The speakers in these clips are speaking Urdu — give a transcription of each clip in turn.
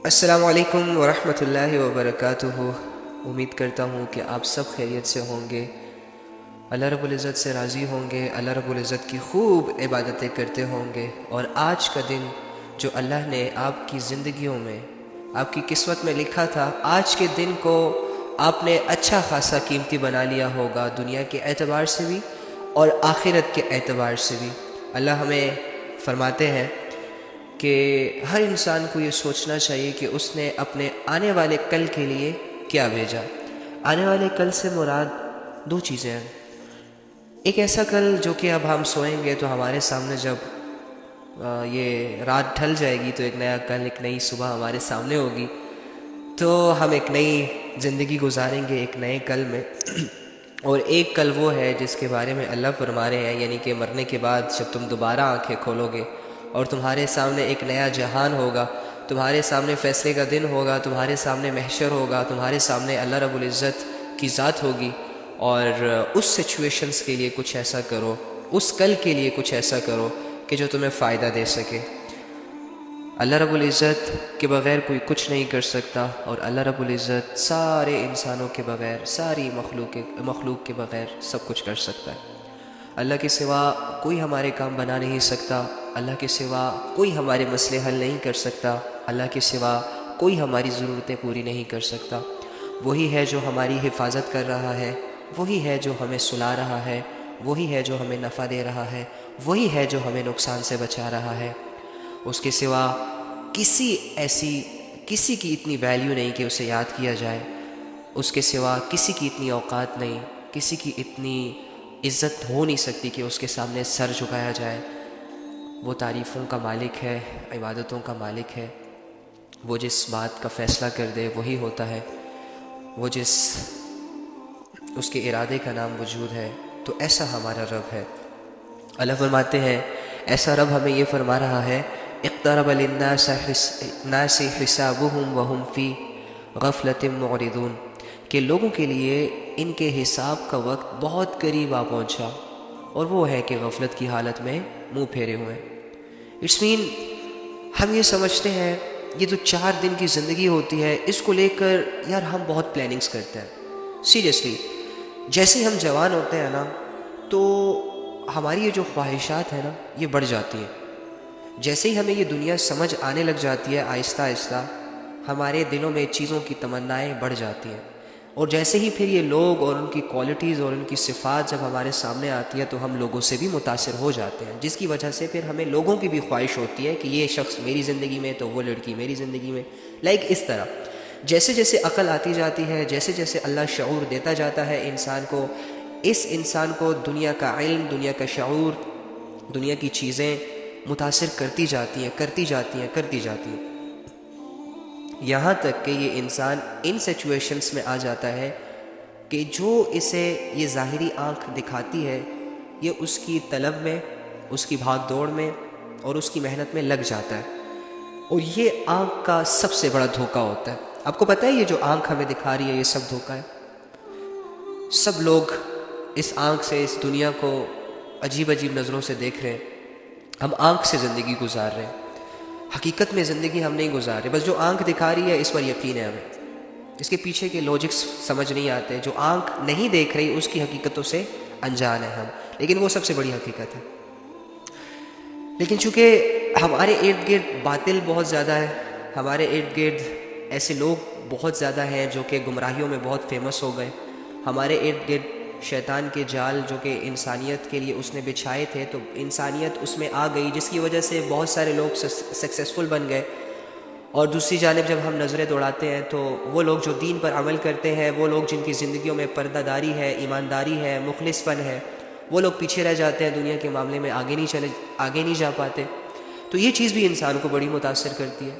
السلام علیکم ورحمۃ اللہ وبرکاتہ۔ امید کرتا ہوں کہ آپ سب خیریت سے ہوں گے، اللہ رب العزت سے راضی ہوں گے، اللہ رب العزت کی خوب عبادتیں کرتے ہوں گے، اور آج کا دن جو اللہ نے آپ کی زندگیوں میں، آپ کی قسمت میں لکھا تھا، آج کے دن کو آپ نے اچھا خاصا قیمتی بنا لیا ہوگا، دنیا کے اعتبار سے بھی اور آخرت کے اعتبار سے بھی۔ اللہ ہمیں فرماتے ہیں کہ ہر انسان کو یہ سوچنا چاہیے کہ اس نے اپنے آنے والے کل کے لیے کیا بھیجا۔ آنے والے کل سے مراد دو چیزیں ہیں۔ ایک ایسا کل جو کہ اب ہم سوئیں گے تو ہمارے سامنے جب یہ رات ڈھل جائے گی تو ایک نیا کل، ایک نئی صبح ہمارے سامنے ہوگی، تو ہم ایک نئی زندگی گزاریں گے ایک نئے کل میں۔ اور ایک کل وہ ہے جس کے بارے میں اللہ فرما رہے ہیں، یعنی کہ مرنے کے بعد جب تم دوبارہ آنکھیں کھولو گے اور تمہارے سامنے ایک نیا جہان ہوگا، تمہارے سامنے فیصلے کا دن ہوگا، تمہارے سامنے محشر ہوگا، تمہارے سامنے اللہ رب العزت کی ذات ہوگی، اور اس سچویشنز کے لیے کچھ ایسا کرو، اس کل کے لیے کچھ ایسا کرو کہ جو تمہیں فائدہ دے سکے۔ اللہ رب العزت کے بغیر کوئی کچھ نہیں کر سکتا، اور اللہ رب العزت سارے انسانوں کے بغیر، ساری مخلوق کے بغیر سب کچھ کر سکتا ہے۔ اللہ کے سوا کوئی ہمارے کام بنا نہیں سکتا، اللہ کے سوا کوئی ہمارے مسئلے حل نہیں کر سکتا، اللہ کے سوا کوئی ہماری ضرورتیں پوری نہیں کر سکتا۔ وہی ہے جو ہماری حفاظت کر رہا ہے، وہی ہے جو ہمیں سلا رہا ہے، وہی ہے جو ہمیں نفع دے رہا ہے، وہی ہے جو ہمیں نقصان سے بچا رہا ہے۔ اس کے سوا کسی کی اتنی ویلیو نہیں کہ اسے یاد کیا جائے، اس کے سوا کسی کی اتنی اوقات نہیں، کسی کی اتنی عزت ہو نہیں سکتی کہ اس کے سامنے سر جھکایا جائے۔ وہ تعریفوں کا مالک ہے، عبادتوں کا مالک ہے، وہ جس بات کا فیصلہ کر دے وہی ہوتا ہے، وہ اس کے ارادے کا نام وجود ہے۔ تو ایسا ہمارا رب ہے۔ اللہ فرماتے ہیں، ایسا رب ہمیں یہ فرما رہا ہے، اقترب للناس حسابهم وهم فی غفلۃ معرضون، کہ لوگوں کے لیے ان کے حساب کا وقت بہت قریب آ پہنچا، اور وہ ہے کہ غفلت کی حالت میں منہ پھیرے ہوئے۔ اٹس مین ہم یہ سمجھتے ہیں یہ جو 4 دن کی زندگی ہوتی ہے، اس کو لے کر یار ہم بہت پلاننگز کرتے ہیں۔ سیریسلی جیسے ہی ہم جوان ہوتے ہیں نا، تو ہماری یہ جو خواہشات ہیں نا یہ بڑھ جاتی ہیں۔ جیسے ہی ہمیں یہ دنیا سمجھ آنے لگ جاتی ہے، آہستہ آہستہ ہمارے دلوں میں چیزوں کی تمنائیں بڑھ جاتی ہیں، اور جیسے ہی پھر یہ لوگ اور ان کی کوالٹیز اور ان کی صفات جب ہمارے سامنے آتی ہے تو ہم لوگوں سے بھی متاثر ہو جاتے ہیں، جس کی وجہ سے پھر ہمیں لوگوں کی بھی خواہش ہوتی ہے کہ یہ شخص میری زندگی میں تو وہ لڑکی میری زندگی میں، اس طرح جیسے جیسے عقل آتی جاتی ہے، جیسے جیسے اللہ شعور دیتا جاتا ہے انسان کو، اس انسان کو دنیا کا علم، دنیا کا شعور، دنیا کی چیزیں متاثر کرتی جاتی ہیں، یہاں تک کہ یہ انسان ان سچویشنز میں آ جاتا ہے کہ جو اسے یہ ظاہری آنکھ دکھاتی ہے، یہ اس کی طلب میں، اس کی بھاگ دوڑ میں اور اس کی محنت میں لگ جاتا ہے، اور یہ آنکھ کا سب سے بڑا دھوکہ ہوتا ہے۔ آپ کو پتہ ہے یہ جو آنکھ ہمیں دکھا رہی ہے یہ سب دھوکہ ہے۔ سب لوگ اس آنکھ سے اس دنیا کو عجیب عجیب نظروں سے دیکھ رہے ہیں، ہم آنکھ سے زندگی گزار رہے ہیں، حقیقت میں زندگی ہم نہیں گزار رہے، بس جو آنکھ دکھا رہی ہے اس پر یقین ہے ہمیں، اس کے پیچھے کے لاجکس سمجھ نہیں آتے، جو آنکھ نہیں دیکھ رہی اس کی حقیقتوں سے انجان ہے ہم، لیکن وہ سب سے بڑی حقیقت ہے۔ لیکن چونکہ ہمارے ارد گرد باطل بہت زیادہ ہے، ہمارے ارد گرد ایسے لوگ بہت زیادہ ہیں جو کہ گمراہیوں میں بہت فیمس ہو گئے، ہمارے ارد گرد شیطان کے جال جو کہ انسانیت کے لیے اس نے بچھائے تھے، تو انسانیت اس میں آ گئی، جس کی وجہ سے بہت سارے لوگ سکسیسفل بن گئے، اور دوسری جانب جب ہم نظریں دوڑاتے ہیں تو وہ لوگ جو دین پر عمل کرتے ہیں، وہ لوگ جن کی زندگیوں میں پردہ داری ہے، ایمانداری ہے، مخلص پن ہے، وہ لوگ پیچھے رہ جاتے ہیں، دنیا کے معاملے میں آگے نہیں جا پاتے۔ تو یہ چیز بھی انسان کو بڑی متاثر کرتی ہے،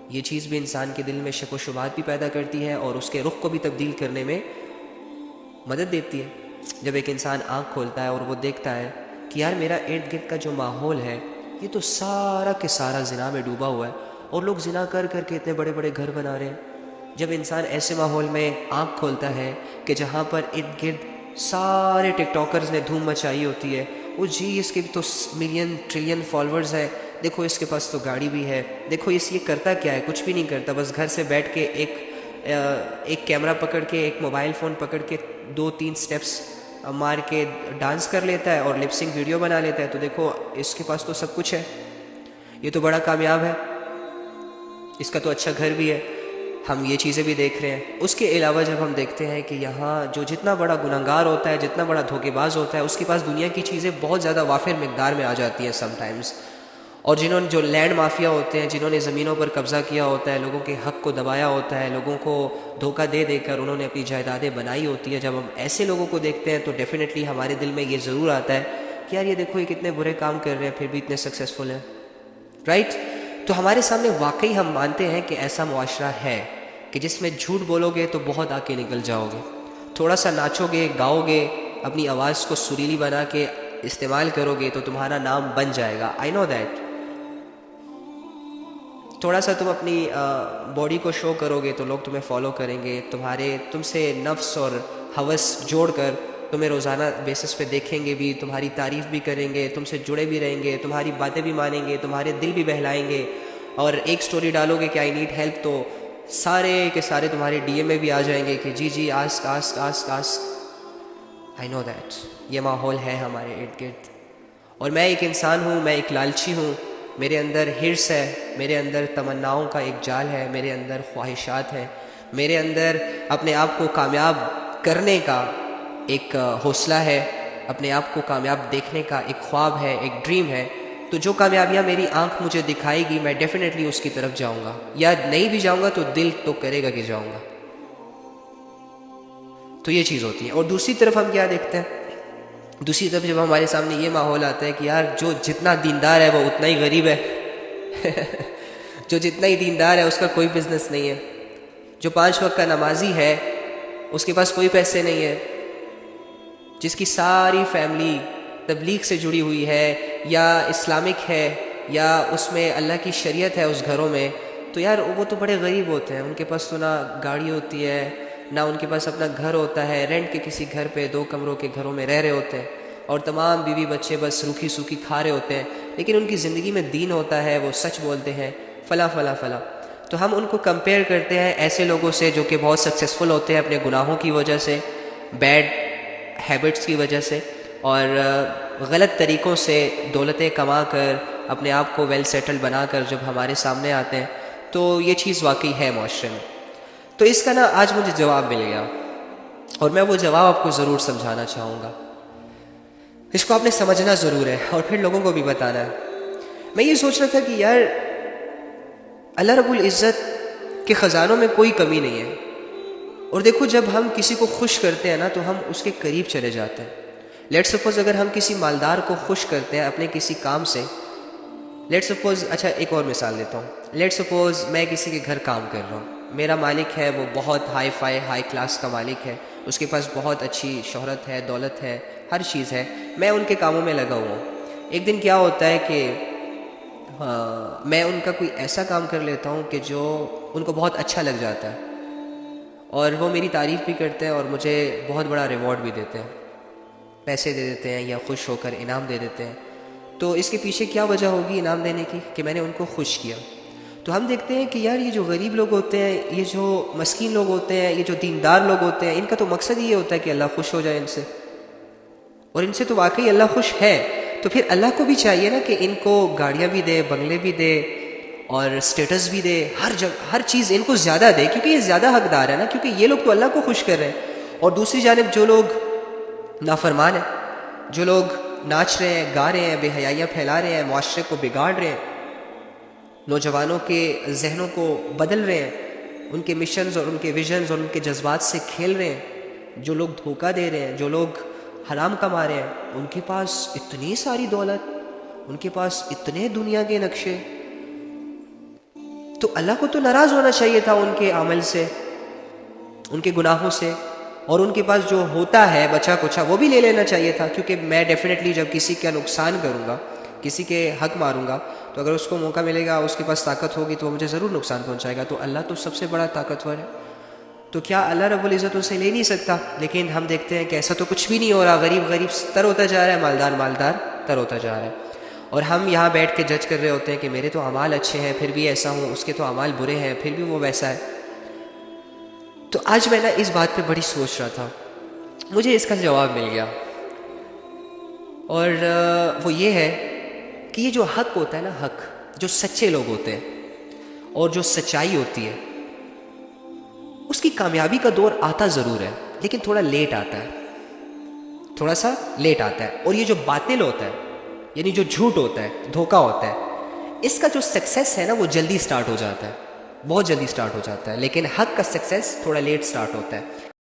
یہ چیز بھی انسان کے دل میں شک و شبہات بھی پیدا کرتی ہے، اور اس کے رخ کو بھی تبدیل کرنے میں مدد دیتی ہے۔ جب ایک انسان آنکھ کھولتا ہے اور وہ دیکھتا ہے کہ یار میرا ارد گرد کا جو ماحول ہے یہ تو سارا کے سارا زنا میں ڈوبا ہوا ہے، اور لوگ زنا کر کر کے اتنے بڑے بڑے گھر بنا رہے ہیں۔ جب انسان ایسے ماحول میں آنکھ کھولتا ہے کہ جہاں پر ارد گرد سارے ٹک ٹاکرز نے دھوم مچائی ہوتی ہے، وہ جی اس کے تو ملین ٹریلین فالورز ہیں، دیکھو اس کے پاس تو گاڑی بھی ہے، دیکھو یہ کرتا کیا ہے، کچھ بھی نہیں کرتا، بس گھر سے بیٹھ کے ایک کیمرہ پکڑ کے، ایک موبائل فون پکڑ کے 2-3 سٹیپس مار کے ڈانس کر لیتا ہے اور لپ سنک ویڈیو بنا لیتا ہے، تو دیکھو اس کے پاس تو سب کچھ ہے، یہ تو بڑا کامیاب ہے، اس کا تو اچھا گھر بھی ہے۔ ہم یہ چیزیں بھی دیکھ رہے ہیں۔ اس کے علاوہ جب ہم دیکھتے ہیں کہ یہاں جو جتنا بڑا گنہگار ہوتا ہے، جتنا بڑا دھوکے باز ہوتا ہے، اس کے پاس دنیا کی چیزیں بہت زیادہ وافر مقدار میں آ جاتی ہیں سم ٹائمز، اور جو لینڈ مافیا ہوتے ہیں، جنہوں نے زمینوں پر قبضہ کیا ہوتا ہے، لوگوں کے حق کو دبایا ہوتا ہے، لوگوں کو دھوکہ دے دے کر انہوں نے اپنی جائیدادیں بنائی ہوتی ہے، جب ہم ایسے لوگوں کو دیکھتے ہیں تو ڈیفینیٹلی ہمارے دل میں یہ ضرور آتا ہے کہ یار یہ دیکھو یہ کتنے برے کام کر رہے ہیں پھر بھی اتنے سکسیزفل ہیں، رائٹ؟ تو ہمارے سامنے واقعی ہم مانتے ہیں کہ ایسا معاشرہ ہے کہ جس میں جھوٹ بولو گے تو بہت آگے نکل جاؤ گے، تھوڑا سا ناچو گے، گاؤ گے، اپنی آواز کو سریلی بنا کے استعمال کرو گے تو تمہارا نام بن جائے گا، آئی نو دیٹ۔ تھوڑا سا تم اپنی باڈی کو شو کرو گے تو لوگ تمہیں فالو کریں گے، تم سے نفس اور ہوس جوڑ کر تمہیں روزانہ بیسس پہ دیکھیں گے بھی، تمہاری تعریف بھی کریں گے، تم سے جڑے بھی رہیں گے، تمہاری باتیں بھی مانیں گے، تمہارے دل بھی بہلائیں گے، اور ایک سٹوری ڈالو گے کہ آئی نیڈ ہیلپ تو سارے کے سارے تمہارے ڈی ایم میں بھی آ جائیں گے کہ جی ask ask ask ask. I know that یہ ماحول ہے ہمارے ارد گرد، اور میں ایک انسان ہوں، میں ایک لالچی ہوں، میرے اندر ہرس ہے، میرے اندر تمناؤں کا ایک جال ہے، میرے اندر خواہشات ہیں، میرے اندر اپنے آپ کو کامیاب کرنے کا ایک حوصلہ ہے، اپنے آپ کو کامیاب دیکھنے کا ایک خواب ہے، ایک ڈریم ہے، تو جو کامیابیاں میری آنکھ مجھے دکھائے گی میں ڈیفینیٹلی اس کی طرف جاؤں گا، یا نہیں بھی جاؤں گا تو دل تو کرے گا کہ جاؤں گا۔ تو یہ چیز ہوتی ہے۔ اور دوسری طرف ہم کیا دیکھتے ہیں؟ دوسری طرف جب ہمارے سامنے یہ ماحول آتا ہے کہ یار جو جتنا دیندار ہے وہ اتنا ہی غریب ہے جو جتنا ہی دیندار ہے اس کا کوئی بزنس نہیں ہے، جو 5 وقت کا نمازی ہے اس کے پاس کوئی پیسے نہیں ہے، جس کی ساری فیملی تبلیغ سے جڑی ہوئی ہے یا اسلامک ہے یا اس میں اللہ کی شریعت ہے اس گھروں میں، تو یار وہ تو بڑے غریب ہوتے ہیں، ان کے پاس تو نہ گاڑی ہوتی ہے، نہ ان کے پاس اپنا گھر ہوتا ہے، رینٹ کے کسی گھر پہ 2 کمروں کے گھروں میں رہ رہے ہوتے ہیں، اور تمام بیوی بچے بس روکھی سوکھی کھا رہے ہوتے ہیں، لیکن ان کی زندگی میں دین ہوتا ہے، وہ سچ بولتے ہیں، فلاں فلاں فلاں۔ تو ہم ان کو کمپیئر کرتے ہیں ایسے لوگوں سے جو کہ بہت سکسیزفل ہوتے ہیں اپنے گناہوں کی وجہ سے، بیڈ ہیبٹس کی وجہ سے، اور غلط طریقوں سے دولتیں کما کر اپنے آپ کو ویل سیٹل بنا کر جب ہمارے سامنے آتے ہیں تو یہ چیز واقعی ہے معاشرے میں۔ تو اس کا آج مجھے جواب مل گیا، اور میں وہ جواب آپ کو ضرور سمجھانا چاہوں گا، اس کو آپ نے سمجھنا ضرور ہے اور پھر لوگوں کو بھی بتانا ہے۔ میں یہ سوچ رہا تھا کہ یار اللہ رب العزت کے خزانوں میں کوئی کمی نہیں ہے، اور دیکھو جب ہم کسی کو خوش کرتے ہیں نا تو ہم اس کے قریب چلے جاتے ہیں۔ لیٹ سپوز اگر ہم کسی مالدار کو خوش کرتے ہیں اپنے کسی کام سے، لیٹ سپوز، اچھا ایک اور مثال دیتا ہوں، لیٹ سپوز میں کسی کے گھر کام کر رہا ہوں، میرا مالک ہے وہ بہت ہائی فائی ہائی کلاس کا مالک ہے، اس کے پاس بہت اچھی شہرت ہے، دولت ہے، ہر چیز ہے، میں ان کے کاموں میں لگا ہوا ہوں۔ ایک دن کیا ہوتا ہے کہ میں ان کا کوئی ایسا کام کر لیتا ہوں کہ جو ان کو بہت اچھا لگ جاتا ہے، اور وہ میری تعریف بھی کرتے ہیں اور مجھے بہت بڑا ریوارڈ بھی دیتے ہیں، پیسے دے دیتے ہیں یا خوش ہو کر انعام دے دیتے ہیں۔ تو اس کے پیچھے کیا وجہ ہوگی انعام دینے کی؟ کہ میں نے ان کو خوش کیا۔ تو ہم دیکھتے ہیں کہ یار یہ جو غریب لوگ ہوتے ہیں، یہ جو مسکین لوگ ہوتے ہیں، یہ جو دیندار لوگ ہوتے ہیں، ان کا تو مقصد یہ ہوتا ہے کہ اللہ خوش ہو جائے ان سے، اور ان سے تو واقعی اللہ خوش ہے۔ تو پھر اللہ کو بھی چاہیے نا کہ ان کو گاڑیاں بھی دے، بنگلے بھی دے، اور سٹیٹس بھی دے، ہر چیز ان کو زیادہ دے، کیونکہ یہ زیادہ حقدار ہے نا، کیونکہ یہ لوگ تو اللہ کو خوش کر رہے ہیں۔ اور دوسری جانب جو لوگ نافرمان ہیں، جو لوگ ناچ رہے ہیں، گا رہے ہیں، بے حیائیاں پھیلا رہے ہیں، معاشرے کو بگاڑ رہے ہیں، نوجوانوں کے ذہنوں کو بدل رہے ہیں، ان کے مشنز اور ان کے ویژنز اور ان کے جذبات سے کھیل رہے ہیں، جو لوگ دھوکہ دے رہے ہیں، جو لوگ حرام کما رہے ہیں، ان کے پاس اتنی ساری دولت، ان کے پاس اتنے دنیا کے نقشے، تو اللہ کو تو ناراض ہونا چاہیے تھا ان کے عمل سے، ان کے گناہوں سے، اور ان کے پاس جو ہوتا ہے بچا کچھا وہ بھی لے لینا چاہیے تھا، کیونکہ میں ڈیفینیٹلی جب کسی کا نقصان کروں گا، کسی کے حق ماروں گا، تو اگر اس کو موقع ملے گا، اس کے پاس طاقت ہوگی تو وہ مجھے ضرور نقصان پہنچائے گا۔ تو اللہ تو سب سے بڑا طاقتور ہے، تو کیا اللہ رب العزت ان سے لے نہیں سکتا؟ لیکن ہم دیکھتے ہیں کہ ایسا تو کچھ بھی نہیں ہو رہا، غریب غریب تر ہوتا جا رہا ہے، مالدار مالدار تر ہوتا جا رہا ہے۔ اور ہم یہاں بیٹھ کے جج کر رہے ہوتے ہیں کہ میرے تو اعمال اچھے ہیں پھر بھی ایسا ہوں، اس کے تو اعمال برے ہیں پھر بھی وہ ویسا ہے۔ تو آج میں نا اس بات پہ بڑی سوچ رہا تھا، مجھے اس کا جواب مل گیا، اور وہ یہ ہے کہ یہ جو حق ہوتا ہے نا، حق، جو سچے لوگ ہوتے ہیں اور جو سچائی ہوتی ہے، اس کی کامیابی کا دور آتا ضرور ہے لیکن تھوڑا لیٹ آتا ہے، تھوڑا سا لیٹ آتا ہے۔ اور یہ جو باطل ہوتا ہے، یعنی جو جھوٹ ہوتا ہے، دھوکہ ہوتا ہے، اس کا جو سکسیس ہے نا وہ جلدی سٹارٹ ہو جاتا ہے، بہت جلدی سٹارٹ ہو جاتا ہے، لیکن حق کا سکسیس تھوڑا لیٹ سٹارٹ ہوتا ہے۔